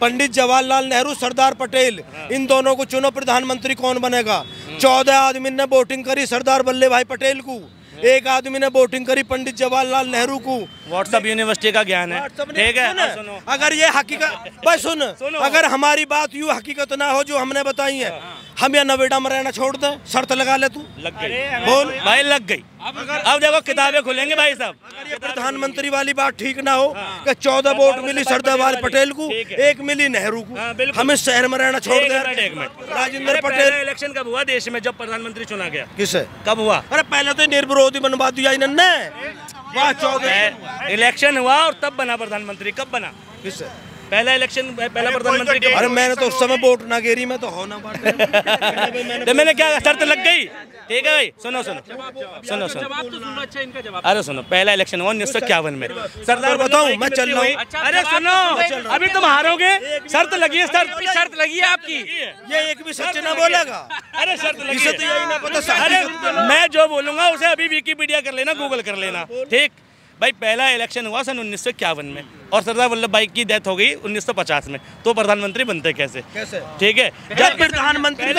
पंडित जवाहरलाल नेहरू, सरदार पटेल, इन दोनों को चुनो, प्रधानमंत्री कौन बनेगा? 14 आदमी ने वोटिंग करी सरदार वल्लभ भाई पटेल को, एक आदमी ने वोटिंग करी पंडित जवाहरलाल नेहरू को। व्हाट्सएप यूनिवर्सिटी का ज्ञान है, ठीक है। अगर ये हकीकत, बस सुन, अगर हमारी बात यूँ हकीकत ना हो जो हमने बताई है, हम या नोएडा में रहना छोड़ दें? शर्त लगा ले तू। लग गई बोल भाई, लग गई। अब देखो किताबें खुलेंगे भाई साहब। अगर ये प्रधानमंत्री वाली बात ठीक ना हो कि 14 वोट मिली सरदार वल्लभ पटेल को, 1 मिली नेहरू को, हम इस शहर में रहना छोड़ दें? राजेंद्र पटेल। इलेक्शन कब हुआ देश में जब प्रधानमंत्री चुना गया? किसे? कब हुआ? अरे पहले तो निर्विरोधी बनवा दिया इन्होंने। इलेक्शन हुआ और तब बना प्रधानमंत्री। कब बना? किससे? पहला इलेक्शन, पहला प्रधानमंत्री कब? अरे मैंने तो उस समय वोट ना गिरी, मैं तो होना बात। तो मैंने क्या शर्त लग गई? ठीक है भाई, सुनो सुनो सुनो सुनो, अरे सुनो, पहला इलेक्शन हुआ 1951 में। सरदार बताऊं, मैं चल रहा हूँ। अरे सुनो, अभी तुम हारोगे। शर्त लगी है, शर्त लगी है आपकी। ये एक भी सच ना बोलेगा। अरे शर्त लगी इसे तो यही ना पता। अरे मैं जो बोलूंगा उसे अभी विकिपीडिया कर लेना, गूगल कर लेना, ठीक भाई। पहला इलेक्शन हुआ सन 1951 में और सरदार वल्लभ भाई की डेथ हो गई 1950 में। तो प्रधानमंत्री बनते कैसे? ठीक है, जब प्रधानमंत्री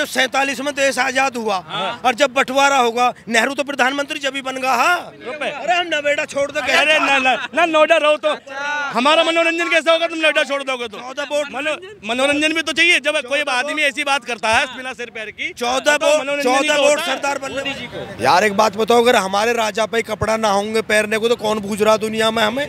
47 में देश आजाद हुआ, और जब बंटवारा होगा नेहरू तो प्रधानमंत्री जब ही बन गया। अरे हम नोएडा छोड़ दो। अरे ना नोएडा रहो तो हमारा मनोरंजन कैसे होगा? तुम नोएडा छोड़ दोगे तो 14 वोट मनोरंजन भी तो चाहिए। जब कोई आदमी ऐसी बात करता है बिना सिर पैर की, 14 वोट सरदार वल्लभ जी को। यार एक बात बताओ, अगर हमारे राजा पे कपड़ा ना होंगे पहनने को तो कौन पूछ रहा दुनिया में हमें?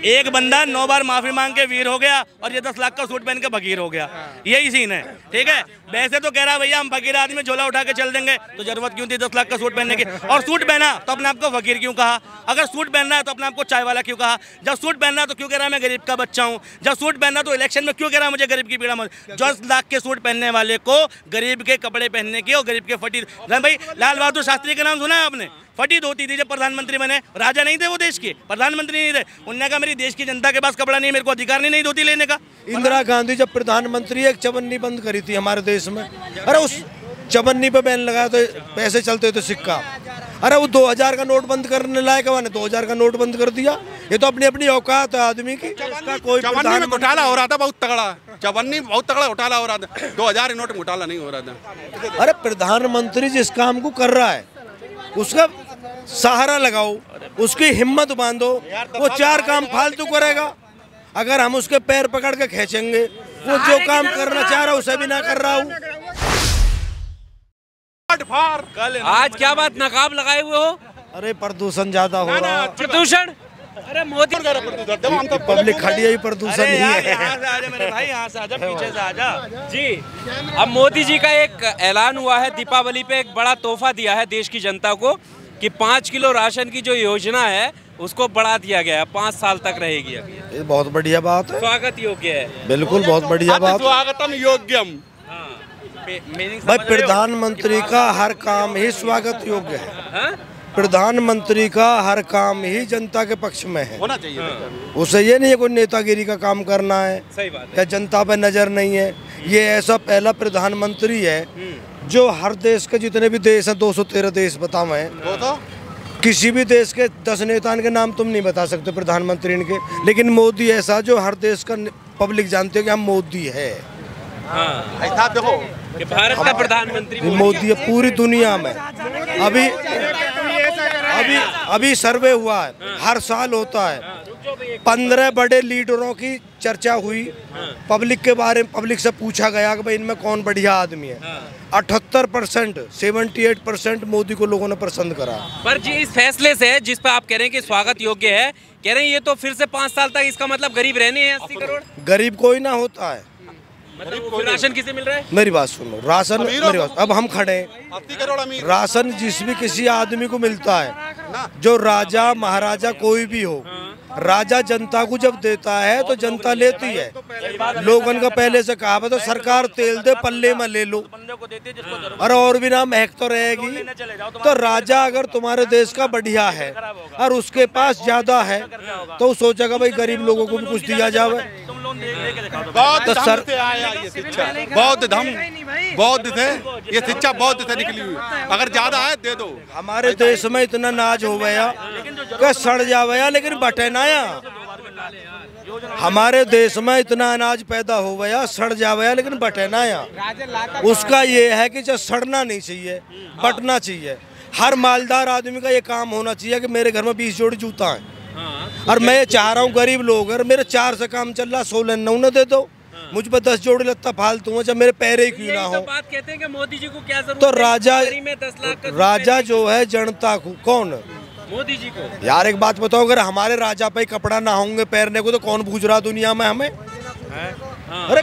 एक बंदा 9 बार माफी मांग के वीर हो गया और ये 10 लाख का सूट पहन के फकीर हो गया। यही सीन है, ठीक है। वैसे तो कह रहा भैया हम फकीर आदमी झोला उठा के चल देंगे, तो जरूरत क्यों थी 10 लाख का सूट पहनने की? और सूट पहना तो अपने आपको फकीर क्यों कहा? अगर सूट पहनना है तो अपने आपको चाय वाला क्यों कहा? जब सूट पहनना तो क्यों कह रहा मैं गरीब का बच्चा हूँ? जब सूट पहनना तो इलेक्शन में क्यों कह रहा मुझे गरीब की पीड़ा मत? 10 लाख के सूट पहनने वाले को गरीब के कपड़े पहनने की और गरीब के फटी। भाई लाल बहादुर शास्त्री का नाम सुना है आपने? फटी धोती थी जब प्रधानमंत्री बने। राजा नहीं थे वो देश के, प्रधानमंत्री नहीं थे। उन्होंने कहा मेरी देश की जनता के पास कपड़ा नहीं, मेरे को अधिकार नहीं धोती लेने का। इंदिरा गांधी जब प्रधानमंत्री एक चवन्नी बंद करी थी हमारे देश में। अरे उस चवन्नी पे बैन लगाया तो पैसे चलते थे सिक्का। अरे वो 2000 का नोट बंद करने लायक है, 2000 का नोट बंद कर दिया। ये तो अपनी अपनी औकात है आदमी की। कोई चवन्नी में घोटाला हो रहा था बहुत तगड़ा, चवन्नी बहुत तगड़ा घोटाला हो रहा था। 2000 नोट घोटाला नहीं हो रहा था। अरे प्रधानमंत्री जिस काम को कर रहा है उसका सहारा लगाओ, उसकी हिम्मत बांधो। वो 4 काम फालतू करेगा, अगर हम उसके पैर पकड़ के खींचेंगे, वो जो काम करना चाह रहा है उसे भी ना कर रहा हूँ। आज क्या बात नकाब लगाए हुए हो? अरे प्रदूषण ज्यादा हो रहा है। प्रदूषण? अरे मोदी पब्लिक खड़ी है, प्रदूषण नहीं है। पीछे से आजा जी। अब मोदी जी का एक ऐलान हुआ है, दीपावली पे एक बड़ा तोहफा दिया है देश की जनता को कि 5 किलो राशन की जो योजना है उसको बढ़ा दिया गया है, 5 साल तक रहेगी। ये बहुत बढ़िया बात है, स्वागत योग्य है। बिल्कुल बहुत बढ़िया बात। स्वागतम योग्यम। भाई प्रधानमंत्री का हर काम ही स्वागत योग्य है। प्रधानमंत्री का हर काम ही जनता के पक्ष में है, होना चाहिए। उसे ये नहीं है कोई नेतागिरी का काम करना है। सही बात है। या जनता पे नजर नहीं है। ये ऐसा पहला प्रधानमंत्री है जो हर देश के जितने भी देश हैं, 213 देश बताओ हैं, किसी भी देश के 10 नेताओं के नाम तुम नहीं बता सकते प्रधानमंत्री के, लेकिन मोदी ऐसा जो हर देश का पब्लिक जानते हो कि हम मोदी है। ऐसा देखो कि भारत का प्रधानमंत्री मोदी है पूरी दुनिया में। अभी सर्वे हुआ है, हर साल होता है। 15 बड़े लीडरों की चर्चा हुई, पब्लिक के बारे में पब्लिक से पूछा गया कि भाई इनमें कौन बढ़िया आदमी है। 78%, 78% मोदी को लोगों ने पसंद करा। पर जी इस फैसले से जिस पर आप कह रहे हैं कि स्वागत योग्य है, कह रहे हैं ये तो फिर से 5 साल तक इसका मतलब गरीब रहने हैं 80 करोड़। गरीब कोई ना होता है। मतलब राशन किसे मिल रहा है? मेरी बात सुनो, राशन मेरी बात, अब हम खड़े हैं, 80 करोड़ अमीर। राशन जिस भी किसी आदमी को मिलता है, जो राजा महाराजा कोई भी हो, राजा जनता को जब देता है तो जनता लेती है। लोगों का पहले से कहा तो सरकार तेल दे पल्ले में ले लो, और भी ना महक तो रहेगी। तो राजा अगर तुम्हारे देश का बढ़िया है और उसके पास ज्यादा है तो सोचेगा भाई गरीब लोगों को भी कुछ दिया जाए। तो सर ये शिक्षा बौद्ध धर्म बौद्ध थे, ये शिक्षा बौद्ध से निकली हुई। अगर ज्यादा है दे दो। हमारे देश में इतना नाज हो गया कि सड़ जावया लेकिन बटे ना। हमारे देश में इतना अनाज पैदा हो गया, सड़ जावे, लेकिन बटे ना यहाँ। उसका ये है कि जो सड़ना नहीं चाहिए, बटना चाहिए। हर मालदार आदमी का ये काम होना चाहिए कि मेरे घर में 20 जोड़ी जूता है और मैं चाह रहा हूँ गरीब लोग, अगर मेरे 4 से काम चल रहा, 16 9 दे दो, मुझ पर 10 जोड़ी लगता फालतू है, जब मेरे पैरे ही क्यों ना हो। तो बात कहते हैं कि मोदी जी को क्या जरूरत तो है? राजा जो है जनता को, कौन? मोदी जी को। यार एक बात बताओ, अगर हमारे राजा पे कपड़ा ना होंगे पहनने को तो कौन पूछ रहा दुनिया में हमें? अरे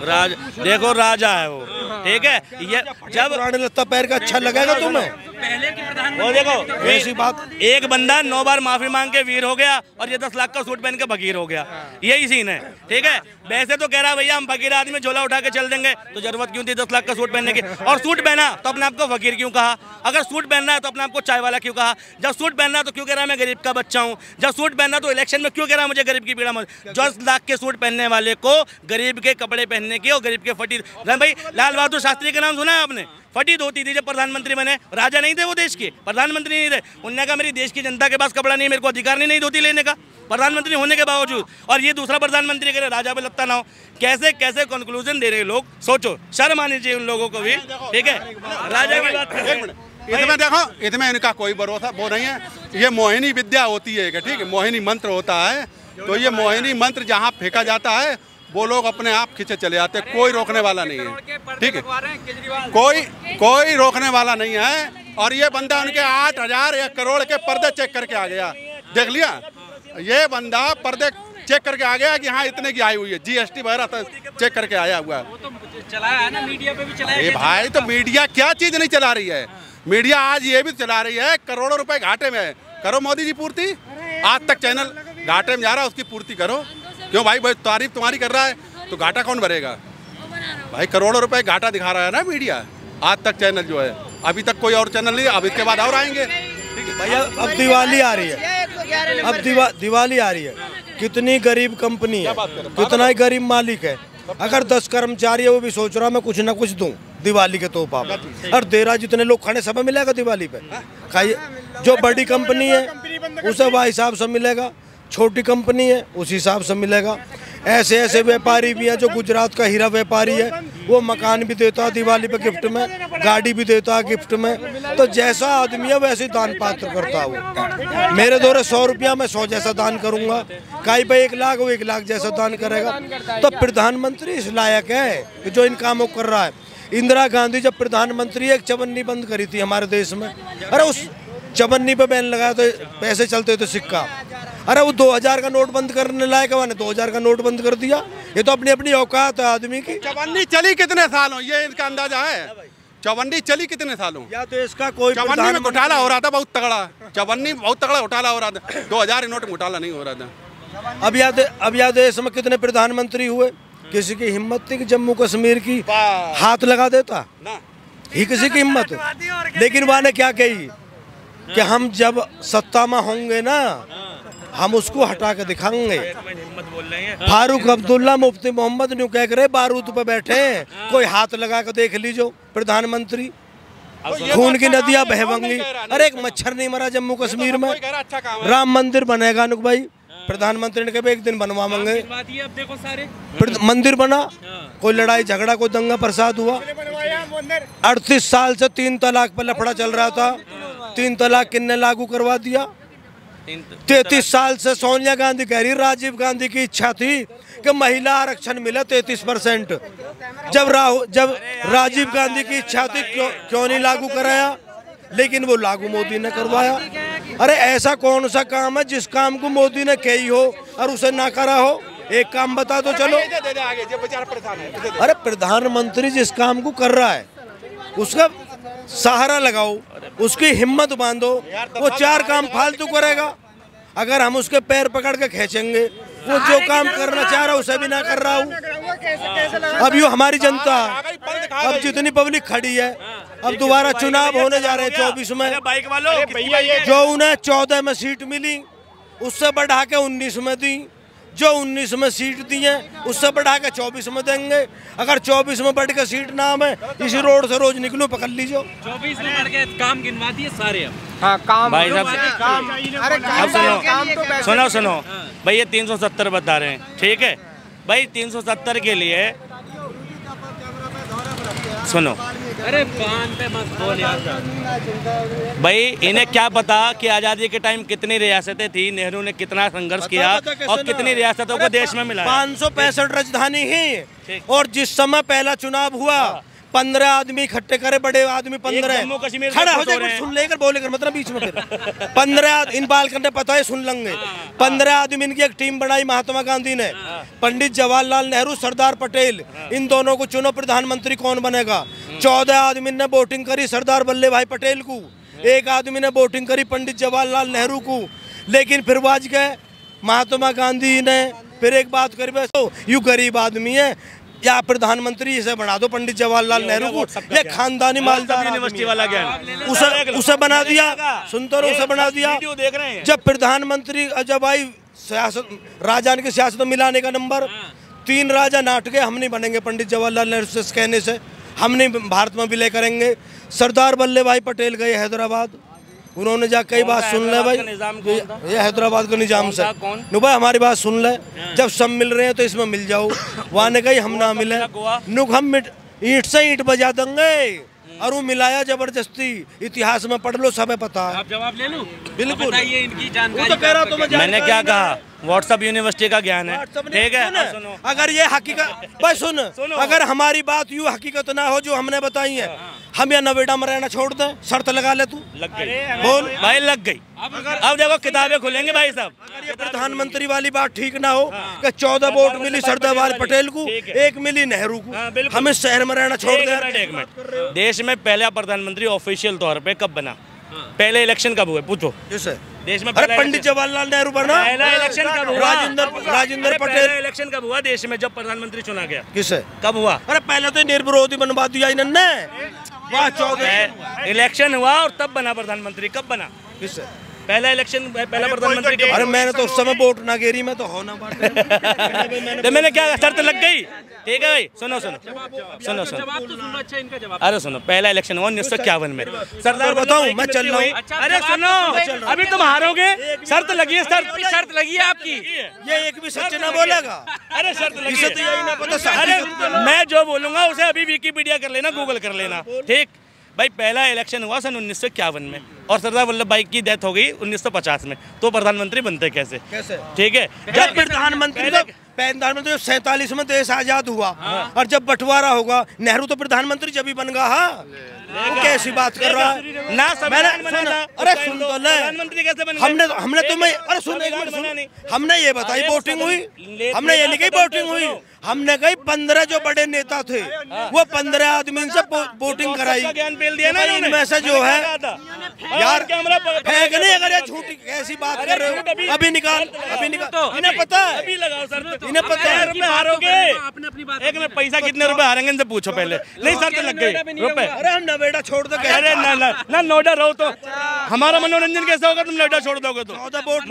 देखो राजा है वो, ठीक है, ये जब पुराने लत्ता पैर का अच्छा लगेगा तुम्हें? पहले की वो देखो ऐसी बात, एक बंदा 9 बार माफी मांग के वीर हो गया और ये 10 लाख का सूट पहन के फकीर हो गया, यही सीन है, ठीक है। वैसे तो कह रहा भैया हम फकीर आदमी झोला उठा के चल देंगे, तो जरूरत क्यों थी 10 लाख का सूट पहनने की? और सूट पहना तो अपने आपको फकीर क्यों कहा? अगर सूट पहनना है तो अपने आपको चाय वाला क्यों कहा? जब सूट पहनना तो क्यों कह रहा मैं गरीब का बच्चा हूँ? जब सूट पहनना तो इलेक्शन में क्यों कह रहा मुझे गरीब की पीड़ा मत? 10 लाख के सूट पहनने वाले को गरीब के कपड़े पहनने की और गरीब के फटी, भाई लाल बहादुर शास्त्री का नाम सुना है आपने? फटी धोती थी जब प्रधानमंत्री बने, राजा नहीं थे वो देश के, प्रधानमंत्री नहीं थे। उन्होंने कहा मेरी देश की जनता के पास कपड़ा नहीं, मेरे को अधिकार नहीं धोती लेने का, प्रधानमंत्री होने के बावजूद। और ये दूसरा प्रधानमंत्री करे राजा पे लगता ना हो। कैसे कैसे कंक्लूजन दे रहे लोग, सोचो, शर्म आनी चाहिए उन लोगों को भी, ठीक है। राजा की बात इसमें देखो, इसमें इनका कोई भरोसा वो नहीं है। ये मोहिनी विद्या होती है, ठीक है, मोहिनी मंत्र होता है। तो ये मोहिनी मंत्र जहाँ फेंका जाता है वो लोग अपने आप खींचे चले जाते हैं, कोई रोकने वाला नहीं है, ठीक है, कोई रोकने वाला नहीं है। और ये बंदा उनके 8,000 1 करोड़ के पर्दे चेक करके आ गया, देख लिया, ये बंदा पर्दे चेक करके आ गया कि हाँ इतने की आई हुई है, GST वगैरह चेक करके आया हुआ है। वो तो चलाया है ना, मीडिया पे भी चलाया। भाई तो मीडिया क्या चीज नहीं चला रही है? मीडिया आज ये भी चला रही है करोड़ों रुपए घाटे में, करो मोदी जी पूर्ति। आज तक चैनल घाटे में जा रहा है, उसकी पूर्ति करो। क्यों भाई, तारीफ तुम्हारी कर रहा है तो घाटा कौन भरेगा? भाई करोड़ों रुपए घाटा दिखा रहा है ना मीडिया, आज तक चैनल जो है, अभी तक कोई और चैनल नहीं, अब इसके बाद और आएंगे, ठीक है भैया। अब दिवाली आ रही है, अब दिवाली आ रही है, कितनी गरीब कंपनी है, कितना ही गरीब मालिक है। अगर 10 कर्मचारी है, वो भी सोच रहा मैं कुछ ना कुछ दूं दिवाली के तोहफा में, और दे रहा जितने लोग खाने सब मिलेगा दिवाली पे। खाइए, जो बड़ी कंपनी है उसे वह हिसाब से मिलेगा, छोटी कंपनी है उस हिसाब से मिलेगा। ऐसे ऐसे व्यापारी भी हैं, जो गुजरात का हीरा व्यापारी है, वो मकान भी देता है दिवाली पे गिफ्ट में, गाड़ी भी देता है गिफ्ट में। तो जैसा आदमी है वैसे दान पात्र करता है वो। मेरे द्वारा 100 रुपया मैं 100 जैसा दान करूंगा, कहीं पे 1 लाख वो 1 लाख जैसा दान करेगा। तो प्रधानमंत्री इस लायक है कि जो इन कामों कर रहा है। इंदिरा गांधी जब प्रधानमंत्री, एक चवन्नी बंद करी थी हमारे देश में, अरे उस चवन्नी पे बैन लगाया तो पैसे चलते थे सिक्का, अरे वो 2000 का नोट बंद करने लायक है, 2000 का नोट बंद कर दिया। ये तो अपनी अपनी औकात है आदमी की। चवन्नी चली कितने सालों, ये इनका अंदाजा है? चवन्नी चली कितने सालों? या तो इसका कोई चवन्नी में घोटाला हो रहा था बहुत तगड़ा, चवन्नी बहुत तगड़ा घोटाला हो रहा था, 2000 नोट में घोटाला नहीं हो रहा था। अब याद देश में कितने प्रधानमंत्री हुए, किसी की हिम्मत थी कि जम्मू कश्मीर की हाथ लगा देता ना, ही किसी की हिम्मत। लेकिन वह ने क्या कही कि हम जब सत्ता में होंगे ना, हम उसको हटा के दिखाएंगे। फारूक अब्दुल्ला, मुफ्ती मोहम्मद न्यू कह रहे बारूद पे बैठे, कोई हाथ लगा के देख लीजो प्रधानमंत्री, खून की नदियां बहवंगी। अरे एक मच्छर नहीं मरा जम्मू कश्मीर में। राम मंदिर बनेगा अनुक भाई, प्रधानमंत्री ने कहा 1 दिन बनवाएंगे, अब देखो सारे मंदिर बना, कोई लड़ाई झगड़ा, कोई दंगा प्रसाद हुआ। 38 साल से 3 तलाक पर लफड़ा चल रहा था, 3 तलाक किन्ने लागू करवा दिया। 33 साल से सोनिया गांधी कह रही, राजीव गांधी की इच्छा थी कि महिला आरक्षण मिले 33%। जब राजीव गांधी की इच्छा थी, क्यों नहीं लागू कराया? लेकिन वो लागू मोदी ने करवाया। अरे ऐसा कौन सा काम है जिस काम को मोदी ने कही हो और उसे ना करा हो? एक काम बता दो चलो। अरे प्रधानमंत्री जिस काम को कर रहा है उसका सहारा लगाओ, उसकी हिम्मत बांधो, वो 4 काम फालतू करेगा। अगर हम उसके पैर पकड़ के खींचेंगे, वो जो काम करना चाह रहा है उसे भी ना कर रहा हूँ। अब यो हमारी जनता, अब जितनी पब्लिक खड़ी है, अब दोबारा चुनाव होने जा रहे हैं 24 में, जो उन्हें 14 में सीट मिली उससे बढ़ा के 19 में दी, जो 19 में सीट दी है उससे बढ़ा के 24 में देंगे। अगर 24 में बढ़ के सीट ना में इसी रोड से रोज निकलो पकड़ लीजिए। 24 में बढ़ के काम गिनवा दिए सारे। अब हाँ काम भाई साहब काम अरे काम तो सुनो सुनो भाई, ये 370 बता रहे हैं, ठीक है भाई। 370 के लिए सुनो, अरे बांध पे मत बोल यार भाई इन्हें क्या पता कि आज़ादी के टाइम कितनी रियासतें थी, नेहरू ने कितना संघर्ष किया और कितनी रियासतों को देश में मिला। 565 राजधानी ही, और जिस समय पहला चुनाव हुआ 15 आदमी इकट्ठे करे, बड़े आदमी 15 खड़ा हो जाए, सुन लेकर बोलेकर मतलब बीच में फिर 15 इन बाल करने पता है सुन लेंगे। 15 आदमी इनकी एक टीम बनाई महात्मा गांधी ने, पंडित जवाहरलाल नेहरू, सरदार पटेल, इन दोनों को चुनो प्रधानमंत्री कौन बनेगा। 14 आदमी ने वोटिंग करी सरदार वल्लभ भाई पटेल को, एक आदमी ने वोटिंग करी पंडित जवाहरलाल नेहरू को, लेकिन फिर बाज गए महात्मा गांधी ने। फिर एक बात करी, यू गरीब आदमी है या प्रधानमंत्री इसे बना दो पंडित जवाहरलाल नेहरू को, ये खानदानी मालदार यूनिवर्सिटी वाला ज्ञान उसे बना दिया। सुनते रहो, उसे बना दिया। जब प्रधानमंत्री जब आई सियासत, राजा की सियासत में मिलाने का नंबर, 3 राजा नाट गए, हम नहीं बनेंगे पंडित जवाहरलाल नेहरू से कहने से, हम नहीं भारत में विलय करेंगे। सरदार वल्लभ भाई पटेल गए हैदराबाद, उन्होंने जा कई बात सुन ले भाई, ये हैदराबाद का निजाम से नु भाई हमारी बात सुन ले, जब सब मिल रहे हैं तो इसमें मिल जाओ। वहाँ ने कही हम ना मिले, नुक हम ईंट से ईंट बजा देंगे, और वो मिलाया जबरदस्ती। इतिहास में पढ़ लो, सब है पता। आप जवाब ले लो बिल्कुल, ये इनकी जानकारी। तो कह रहा हूं मैंने क्या कहा, व्हाट्सएप यूनिवर्सिटी का ज्ञान है, ठीक है। सुनो, अगर ये हकीकत भाई सुन, अगर हमारी बात यूँ हकीकत ना हो जो हमने बताई है, हम या नोएडा में रहना छोड़ दें, शर्त लगा ले तू। लग गई बोल भाई, लग गई। अब देखो किताबें खुलेंगे भाई साहब। अगर ये प्रधानमंत्री वाली बात ठीक ना हो कि 14 वोट मिली सरदार वल्लभ पटेल को, 1 मिली नेहरू को, हम इस शहर में रहना छोड़ दें। एक मिनट, देश में पहला प्रधानमंत्री ऑफिशियल तौर पे कब बना? पहले इलेक्शन कब हुए पूछो देश में? अरे पंडित जवाहरलाल नेहरू बना। पहला इलेक्शन कब हुआ? राजेंद्र पटेल। इलेक्शन कब हुआ देश में जब प्रधानमंत्री चुना गया? किसे कब हुआ? अरे पहले तो निर्विरोधी बनवा दिया इन्होंने। इलेक्शन हुआ और तब बना प्रधानमंत्री। कब बना? किसे? पहला इलेक्शन, पहला प्रधानमंत्री। अरे मैंने तो उस समय वोट ना गिरी, मैं तो होना तो मैंने क्या शर्त लग गई, ठीक है भाई। सुनो सुनो सुनो सुनो, अच्छा इनका जवाब। अरे सुनो, पहला इलेक्शन हुआ 1951 में। सरदार बताऊं मैं चल रहा हूँ। अरे सुनो, अभी तुम हारोगे, शर्त लगी है, शर्त लगी है आपकी। ये एक भी सच ना बोलेगा। अरे शर्त लगी इसे तो यही ना पता। अरे मैं जो बोलूंगा उसे अभी विकिपीडिया कर लेना, गूगल कर लेना, ठीक भाई। पहला इलेक्शन हुआ सन 1951 में, और सरदार वल्लभ भाई की डेथ हो गई 1950 में। तो प्रधानमंत्री बनते कैसे? ठीक है, जब प्रधानमंत्री 47 में देश आजाद हुआ, और जब बंटवारा होगा नेहरू तो प्रधानमंत्री जब ही बन गया। हाँ, कैसी बात कर रहा है ना? अरे सुन तो ले, प्रधानमंत्री कैसे बन? हमने तुम्हें, अरे सुन एक मिनट सुन, हमने ये बताई वोटिंग हुई, हमने ये नहीं कही वोटिंग हुई, हमने कही 15 जो बड़े नेता थे वो 15 आदमी से वोटिंग कराई। इनमें से जो है यार फेंकने, अगर ये झूठी कैसी बात कर रहे हो, अभी निकाल, अभी निकाल। इन्हें पता है, इन्हें पता है। हारोगे एक में पैसा कितने रुपए हारेंगे इनसे पूछो पहले। नहीं शर्त लग गई रुपए। अरे हम नोएडा छोड़ दो। अरे ना नोएडा रहो तो हमारा मनोरंजन कैसे होगा? तुम नोएडा छोड़ दोगे तो? 14 वोट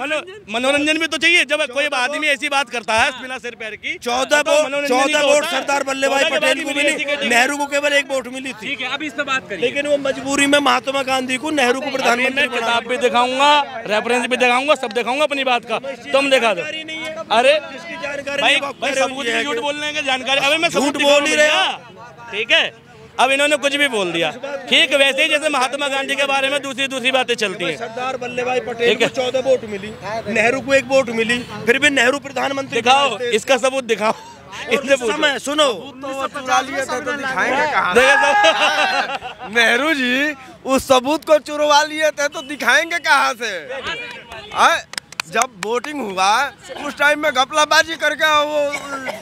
मनोरंजन भी तो चाहिए। जब कोई आदमी ऐसी बात करता है बिना सिर पैर की। 14 वोट सरदार वल्लभ भाई पटेल को मिली, नेहरू को केवल 1 वोट मिली थी। ठीक है, अब इस पे बात करिए। लेकिन वो मजबूरी में महात्मा गांधी को, नेहरू को प्रधानमंत्री बना। किताब भी दिखाऊंगा, रेफरेंस भी दिखाऊंगा, सब दिखाऊंगा अपनी बात का, तुम दिखा दो। अरे भाई सबूत भी झूठ बोलने की जानकारी, अभी मैं झूठ बोल ही रहा, ठीक है। अब इन्होंने कुछ भी बोल दिया, ठीक वैसे ही जैसे महात्मा गांधी के बारे में दूसरी बातें चलती हैं। सरदार वल्लभ भाई पटेल को 14 वोट मिली, नेहरू को 1 वोट मिली, फिर भी नेहरू प्रधानमंत्री। दिखाओ, इसका सबूत दिखाओ। समय सुनो, चुरा लिए थे तो दिखाएंगे कहाँ? नेहरू जी उस सबूत को चुरवा लिए थे तो दिखाएंगे कहाँ से? जब वोटिंग हुआ उस टाइम में घपलाबाजी करके वो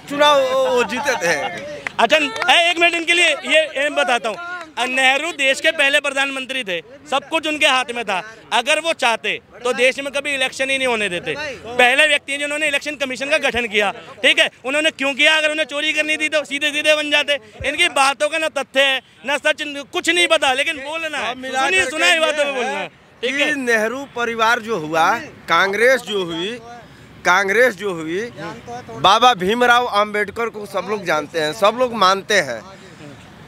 चुनाव जीते थे। अच्छा एक मिनट इनके लिए ये बताता हूँ। नेहरू देश के पहले प्रधानमंत्री थे, सब कुछ उनके हाथ में था। अगर वो चाहते तो देश में कभी इलेक्शन ही नहीं होने देते। पहले व्यक्ति हैं जिन्होंने इलेक्शन कमीशन का गठन किया, ठीक है। उन्होंने क्यों किया? अगर उन्हें चोरी करनी थी तो सीधे सीधे बन जाते। इनकी बातों का ना तथ्य है ना सच, कुछ नहीं पता, लेकिन बोलना है, सुनाई बातों में बोलना है, ठीक है। नेहरू परिवार जो हुआ, कांग्रेस जो हुई, कांग्रेस जो हुई, बाबा भीमराव अंबेडकर को सब लोग जानते हैं, सब लोग मानते हैं।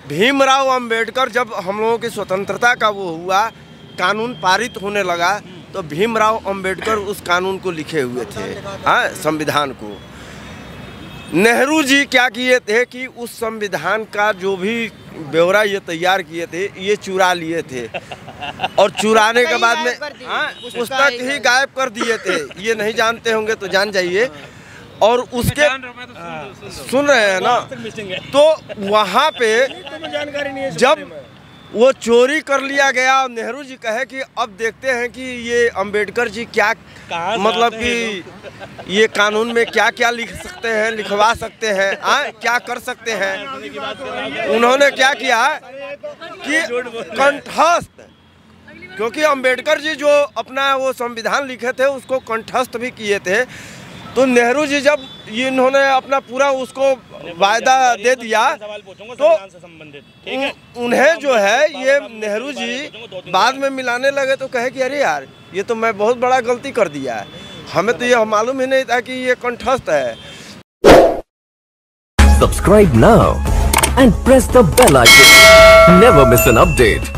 भीमराव अंबेडकर जब हम लोगों की स्वतंत्रता का वो हुआ, कानून पारित होने लगा, तो भीमराव अंबेडकर उस कानून को लिखे हुए थे, हाँ, संविधान को। नेहरू जी क्या किए थे कि उस संविधान का जो भी ब्यौरा ये तैयार किए थे, ये चुरा लिए थे, और चुराने के बाद में पुस्तक ही गायब कर दिए थे। ये नहीं जानते होंगे तो जान जाइए। और उसके सुन रहे हैं ना, तो वहाँ पे जब वो चोरी कर लिया गया, नेहरू जी कहे कि अब देखते हैं कि ये अंबेडकर जी क्या मतलब कि ये कानून में क्या क्या लिख सकते हैं, लिखवा सकते हैं, क्या कर सकते हैं। उन्होंने क्या किया कि कंठस्थ, क्योंकि अंबेडकर जी जो अपना वो संविधान लिखे थे उसको कंठस्थ भी किए थे, तो नेहरू जी जब इन्होंने अपना पूरा उसको वायदा दे दिया, तो उन्हें जो है ये नेहरू जी बाद में मिलाने लगे, तो कहे कि अरे यार ये तो मैं बहुत बड़ा गलती कर दिया है, हमें तो ये मालूम ही नहीं था कि ये कंठस्थ है। Subscribe now and press the bell icon. Never miss an update.